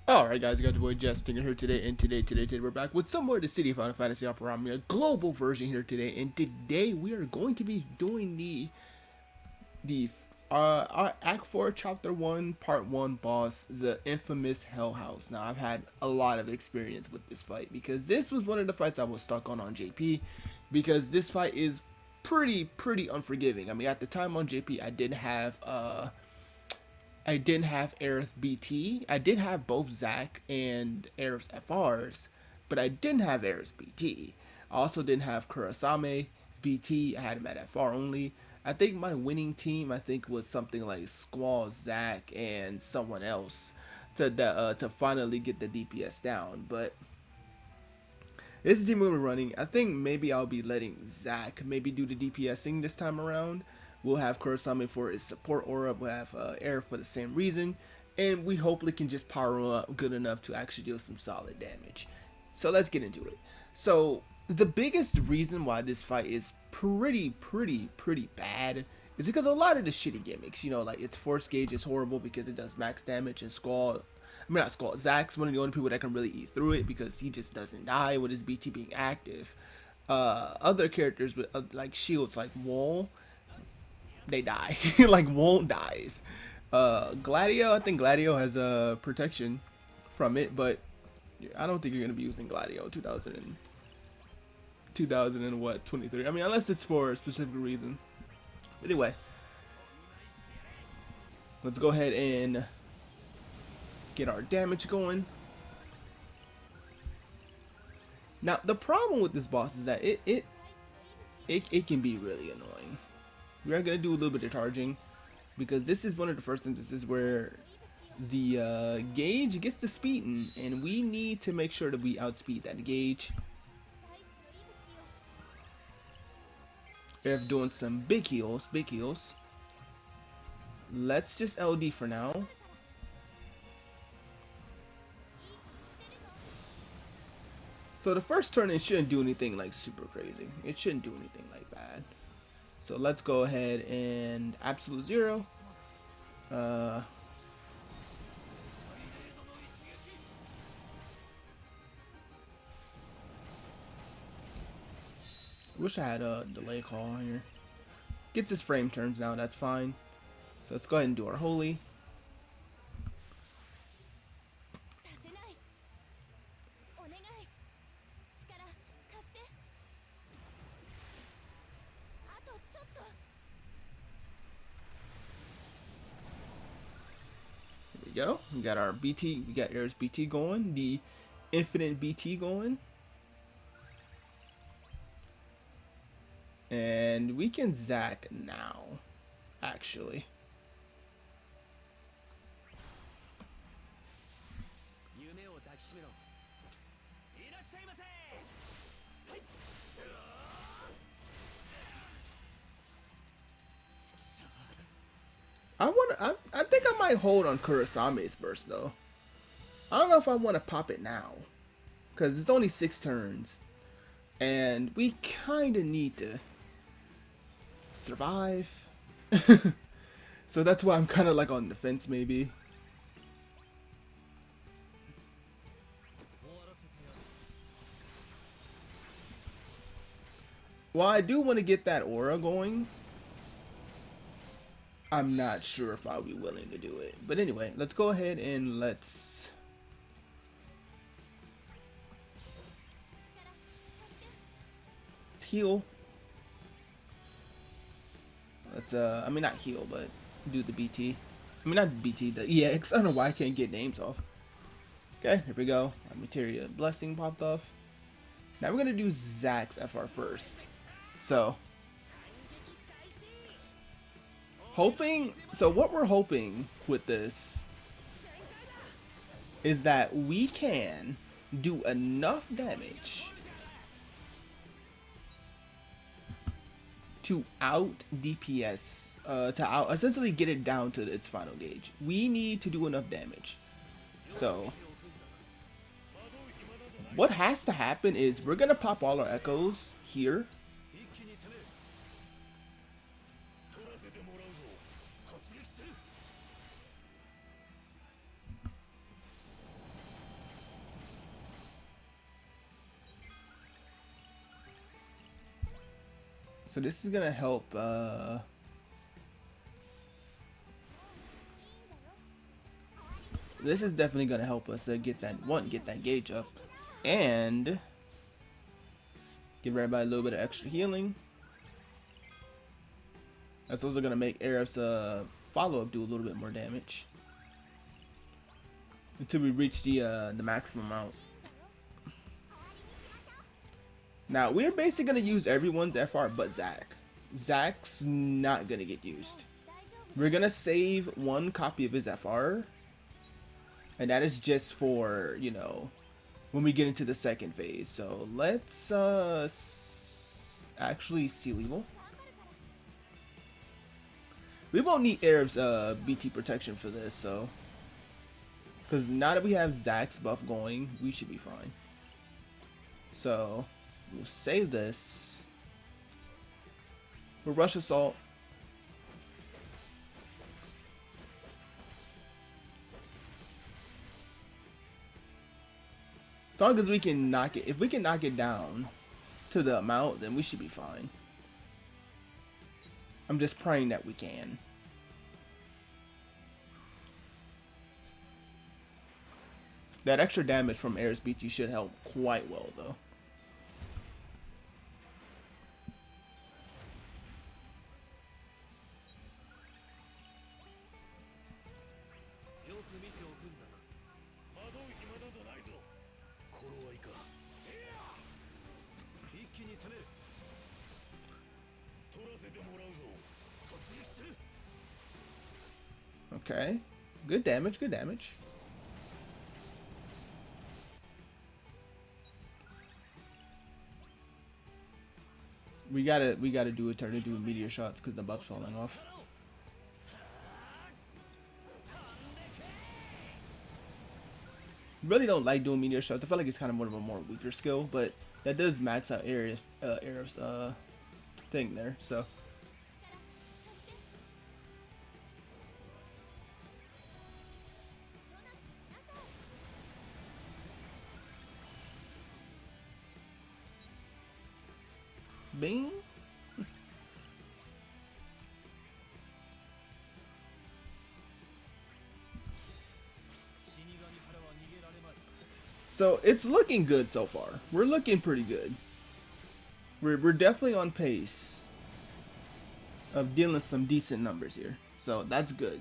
Alright guys, I got your boy Jess Stingren here today, and today we're back with some more of the City of Final Fantasy Opera Omnia global version here today, and today we are going to be doing the Act 4 Chapter 1 Part 1 boss, the infamous Hell House. Now I've had a lot of experience with this fight because this was one of the fights I was stuck on JP, because this fight is pretty unforgiving. I mean, at the time on JP I didn't have Aerith BT. I did have both Zack and Aerith's FRs, but I didn't have Aerith's BT. I also didn't have Kurasame BT. I had him at FR only. I think my winning team, was something like Squall, Zack, and someone else to finally get the DPS down. But this is the team we're running. I think maybe I'll be letting Zack maybe do the DPSing this time around. We'll have Kurosame for his support aura. We'll have Air for the same reason. And we hopefully can just power him up good enough to actually deal some solid damage. So let's get into it. So the biggest reason why this fight is pretty bad is because a lot of the shitty gimmicks. You know, like its force gauge is horrible because it does max damage, and not Squall, Zack's one of the only people that can really eat through it because he just doesn't die with his BT being active. Other characters with like shields like Wall, they die. Like Won't dies. Gladio, I think Gladio has a protection from it, but I don't think you're gonna be using Gladio 2000 and what 23. I mean, unless it's for a specific reason. But anyway, let's go ahead and get our damage going. Now the problem with this boss is that it can be really annoying. We are gonna do a little bit of charging because this is one of the first instances where the gauge gets to speeding, and we need to make sure that we outspeed that gauge. We're doing some big heals, Let's just LD for now. So the first turn, it shouldn't do anything like super crazy. It shouldn't do anything like bad. So let's go ahead and absolute zero. Wish I had a delay call on here. Gets his frame turns now, that's fine. So let's go ahead and do our holy. Here we go. We got our BT, we got Air's BT going, the infinite BT going. And we can Zack now, actually. I think I might hold on Kurasame's burst though. I don't know if I want to pop it now, because it's only 6 turns, and we kind of need to survive. So that's why I'm kind of like on the fence maybe. While I do want to get that aura going, I'm not sure if I'll be willing to do it. But anyway, let's go ahead and let's heal. Let's I mean, not heal, but do the BT. I mean, not BT, the EX. I don't know why I can't get names off. Okay, here we go. Materia Blessing popped off. Now we're gonna do Zack's FR first. So what we're hoping with this is that we can do enough damage to out DPS, to essentially get it down to its final gauge. We need to do enough damage. So what has to happen is we're gonna pop all our echoes here. So this is gonna help. This is definitely gonna help us get that gauge up, and give everybody a little bit of extra healing. That's also gonna make Aerith's follow-up do a little bit more damage until we reach the maximum amount. Now we're basically gonna use everyone's FR but Zac. Zac's not gonna get used. We're gonna save one copy of his FR, and that is just for, you know, when we get into the second phase. So let's actually Seal Evil. We won't need Aerith's BT protection for this, so because now that we have Zac's buff going, we should be fine. So we'll save this. We'll Rush Assault. As long as we can knock it, if we can knock it down to the amount, then we should be fine. I'm just praying that we can. That extra damage from Aerith's BT should help quite well, though. Okay, good damage, good damage. We gotta do a turn to do meteor shots because the buff's falling off. Really don't like doing meteor shots. I feel like it's kind of more of a more weaker skill, but that does max out Aerith's thing there. So. Bing. So it's looking good so far. We're looking pretty good. We're definitely on pace of dealing some decent numbers here. So that's good.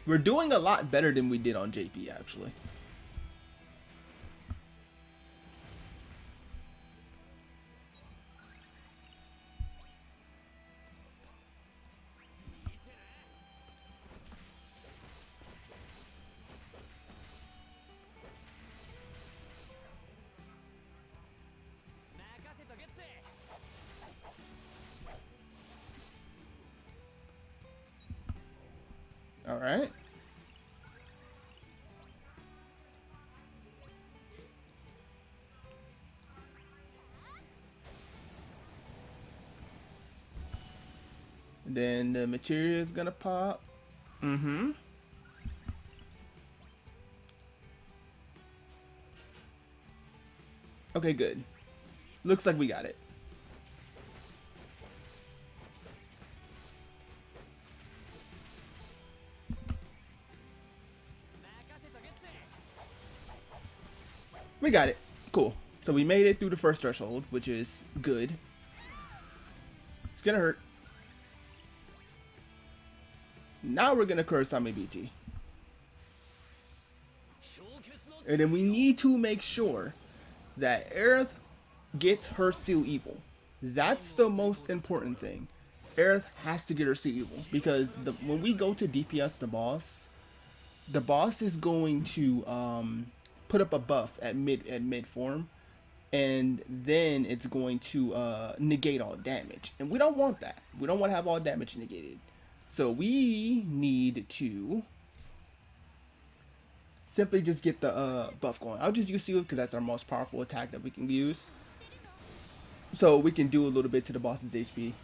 We're doing a lot better than we did on JP actually. All right. Then the material is gonna pop. Mm-hmm. Okay, good. Looks like we got it. We got it. Cool. So we made it through the first threshold, which is good. It's gonna hurt. Now we're gonna Kurosame BT. And then we need to make sure that Aerith gets her Seal Evil. That's the most important thing. Aerith has to get her Seal Evil because when we go to DPS the boss is going to put up a buff at mid form, and then it's going to negate all damage, and we don't want that. We don't want to have all damage negated. So we need to simply just get the buff going. I'll just use Seal because that's our most powerful attack that we can use. So we can do a little bit to the boss's HP.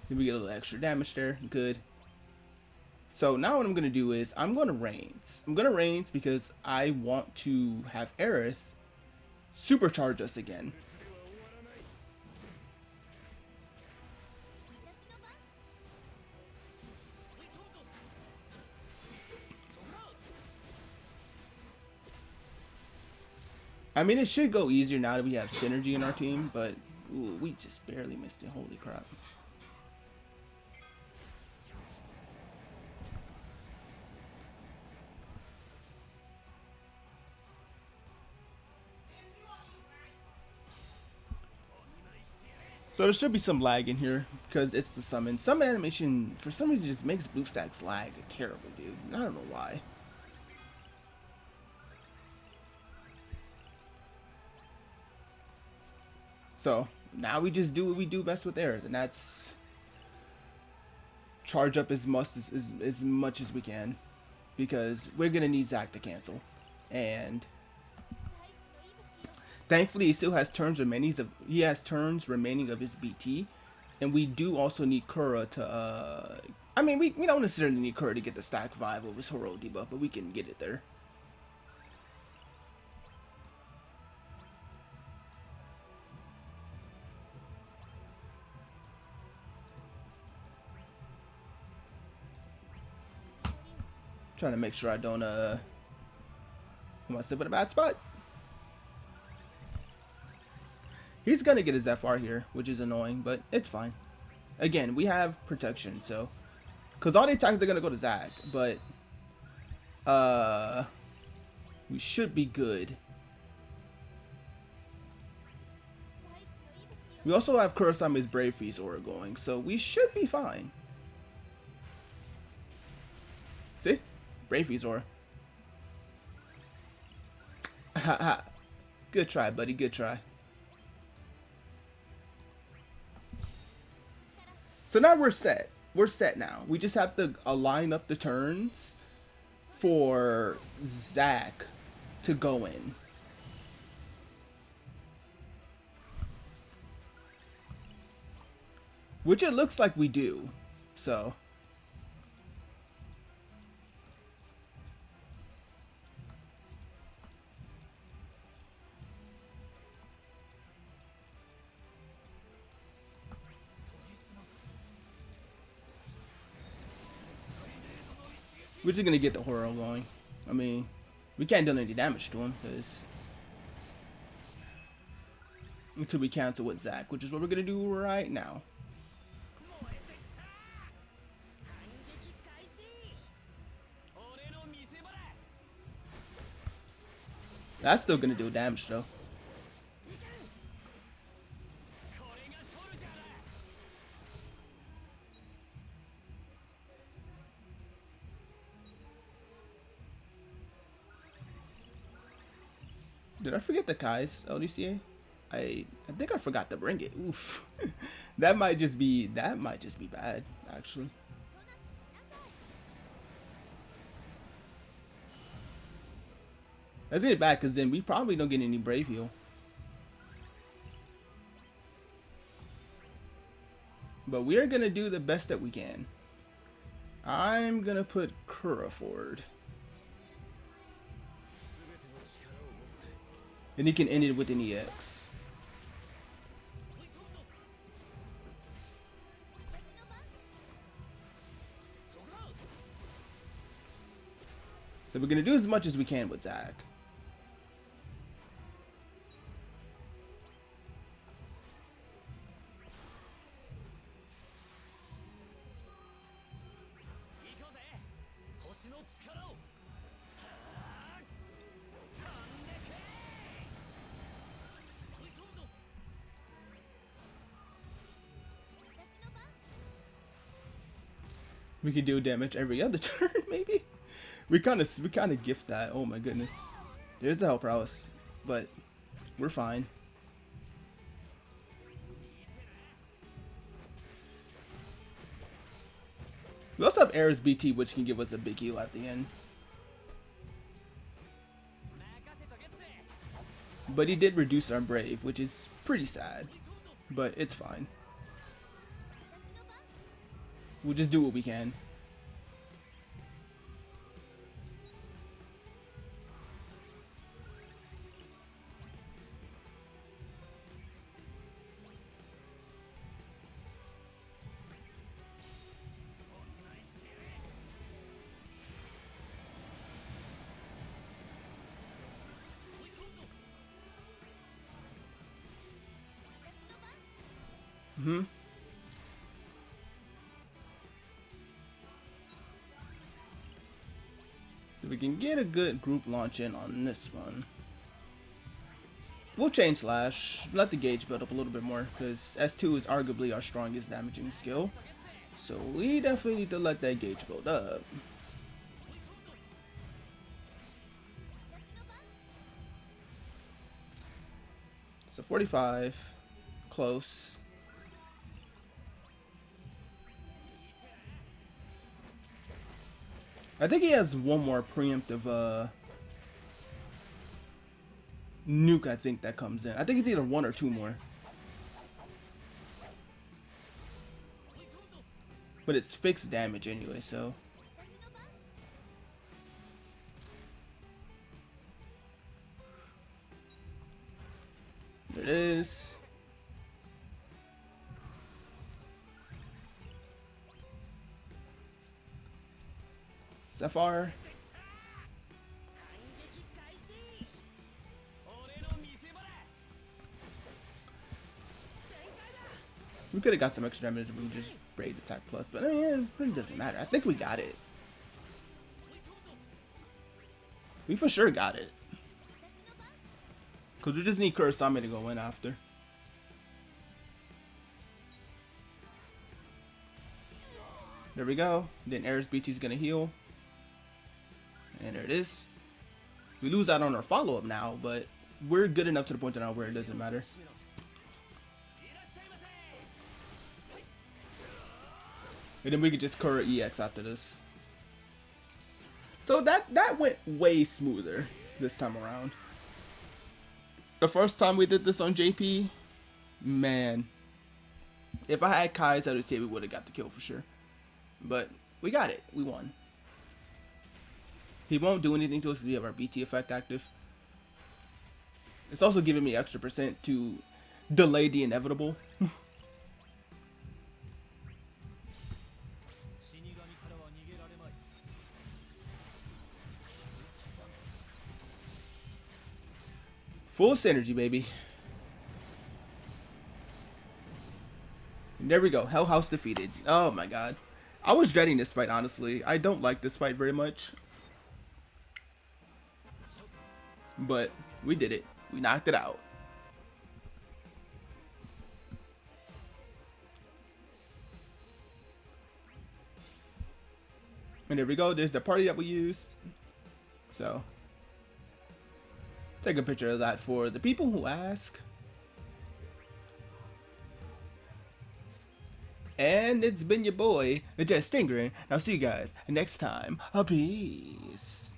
Then we get a little extra damage there. Good. So now what I'm going to do is I'm going to Reigns. I'm going to Reigns because I want to have Aerith supercharge us again. I mean, it should go easier now that we have Synergy in our team, but ooh, we just barely missed it. Holy crap. So there should be some lag in here because it's the summon. Summon animation, for some reason, just makes BlueStacks lag terrible, dude. I don't know why. So now we just do what we do best with Aerith, and that's charge up as much as we can, because we're gonna need Zac to cancel, and thankfully he still has turns remaining. He has turns remaining of his BT, and we do also need Kura to. I mean, we don't necessarily need Kura to get the stack 5 over his Horo debuff, but we can get it there. Trying to make sure I don't put myself in a bad spot. He's gonna get his FR here, which is annoying, but it's fine. Again, we have protection, so because all the attacks are gonna go to Zac, but we should be good. We also have Kurosame's Brave Feast aura going, so we should be fine. See? Brave Feast aura. Haha. Good try, buddy. Good try. So now we're set. We're set now. We just have to align up the turns for Zac to go in. Which it looks like we do. So. We're just gonna get the Horo going. I mean, we can't do any damage to him because until we cancel with Zac, which is what we're gonna do right now. That's still gonna do damage though. Did I forget the Kai's LDCA? I think I forgot to bring it. Oof. that might just be bad, actually. Let's get it back, because then we probably don't get any Brave Heal. But we are going to do the best that we can. I'm going to put Kura forward. And he can end it with an EX. So we're going to do as much as we can with Zac. We could do damage every other turn, maybe. We kind of gift that. Oh my goodness. There's the help prowess, but we're fine. We also have Aerith's BT, which can give us a big heal at the end. But he did reduce our Brave, which is pretty sad. But it's fine. We'll just do what we can. Hmm. So we can get a good group launch in on this one. We'll chain slash, let the gauge build up a little bit more, because S2 is arguably our strongest damaging skill. So we definitely need to let that gauge build up. So 45, close. I think he has one more preemptive nuke, I think, that comes in. I think it's either one or two more. But it's fixed damage anyway, so. There it is. Sapphire. We could have got some extra damage if we just raid attack plus, but I mean, it really doesn't matter. I think we got it. We for sure got it. Because we just need Kurosame to go in after. There we go. Then Ares BT is going to heal. And there it is. We lose out on our follow-up now, but we're good enough to the point now where it doesn't matter. And then we could just Kura EX after this. So that went way smoother this time around. The first time we did this on JP, man. If I had Kai's, I would say we would have got the kill for sure. But we got it. We won. He won't do anything to us because we have our BT effect active. It's also giving me extra % to delay the inevitable. Full synergy, baby. And there we go. Hell House defeated. Oh my god. I was dreading this fight, honestly. I don't like this fight very much. But we did it. We knocked it out. And there we go. There's the party that we used. So, take a picture of that for the people who ask. And it's been your boy, the Stingren. I'll see you guys next time. Peace.